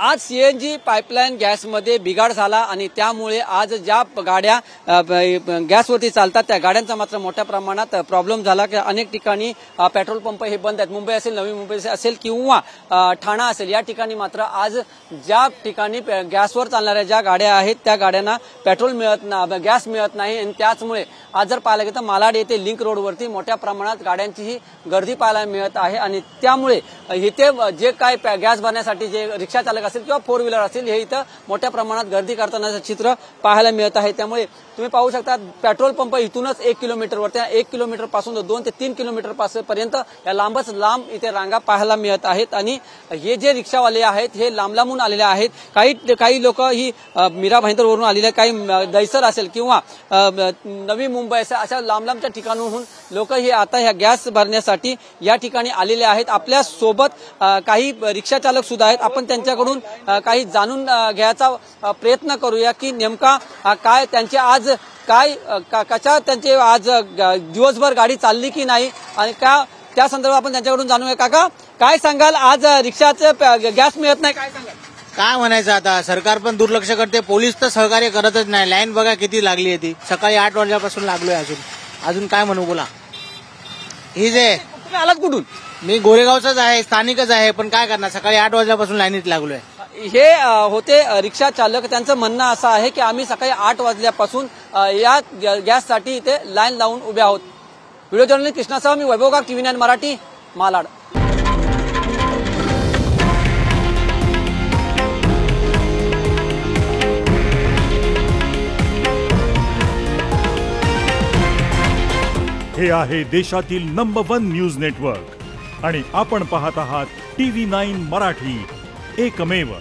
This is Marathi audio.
आज सीएनजी पाईपलाईन गॅसमध्ये बिघाड झाला आणि त्यामुळे आज ज्या गाड्या गॅसवरती चालतात त्या गाड्यांचा मात्र मोठ्या प्रमाणात प्रॉब्लेम झाला की अनेक ठिकाणी पेट्रोल पंप हे बंद आहेत। मुंबई असेल, नवी मुंबई असेल किंवा ठाणा असेल, या ठिकाणी मात्र आज ज्या ठिकाणी गॅसवर चालणाऱ्या ज्या गाड्या आहेत त्या गाड्यांना पेट्रोल मिळत नाही, गॅस मिळत नाही आणि त्याचमुळे आज जर पाहायला गेलं तर मालाड येथे लिंक रोडवरती मोठ्या प्रमाणात गाड्यांची ही गर्दी पाहायला मिळत आहे आणि त्यामुळे इथे जे काय गॅस भरण्यासाठी जे रिक्षा चालक असेल किंवा फोर व्हीलर असेल हे इथं मोठ्या प्रमाणात गर्दी करतानाचं चित्र पाहायला मिळत आहे। त्यामुळे तुम्ही पाहू शकता पेट्रोल पंप इथूनच 1 किलोमीटरवर, त्या 1 किलोमीटर पासून 2 ते 3 किलोमीटर पर्यंत या लांबच लांब इथे रांगा पाहायला मिळत आहेत आणि हे जे रिक्षावाले आहेत हे लांब लांबून आलेले आहेत। काही लोक ही मीरा भाईंदरवरून आलेले, काही दहिसर असेल किंवा नवी मुंबई असेल, अशा लांब लांबच्या ठिकाणाहून लोक हे आता ह्या गॅस भरण्यासाठी या ठिकाणी आलेले आहेत। आपल्या सोबत काही रिक्षा चालक सुद्धा आहेत, आपण त्यांच्याकडून काही जाणून घ्यायचा प्रयत्न करूया की नेमका काय त्यांचे आज कशा त्यांचे आज दिवसभर गाडी चालली की नाही आणि त्या संदर्भात आपण त्यांच्याकडून जाणूया। काका, काय सांगाल, आज रिक्षाचं गॅस मिळत नाही, काय सांगाल? काय म्हणायचं आता, सरकार पण दुर्लक्ष करते, पोलीस तर सहकार्य करतच नाही। लाईन बघा किती लागली आहे, ती सकाळी 8 वाजल्यापासून लागलोय, अजून काय म्हणू बोला। ही जे तुम्ही आलात कुठून? मी गोरेगावचाच आहे, स्थानिकच आहे, पण काय करणार, सकाळी 8 वाजल्यापासून लाईनीत लागलोय। हे होते रिक्षा चालक, त्यांचं म्हणणं असं आहे की आम्ही सकाळी 8 वाजल्यापासून या गॅससाठी इथे लाईन लावून उभे आहोत। व्हिडिओ जर्नलिस्ट कृष्णासह मी वैभव काक, TV9 मराठी, मालाड। हे आहे देशातील नंबर 1 न्यूज नेटवर्क आणि आपण पाहत आहात TV9 मराठी, एकमेव।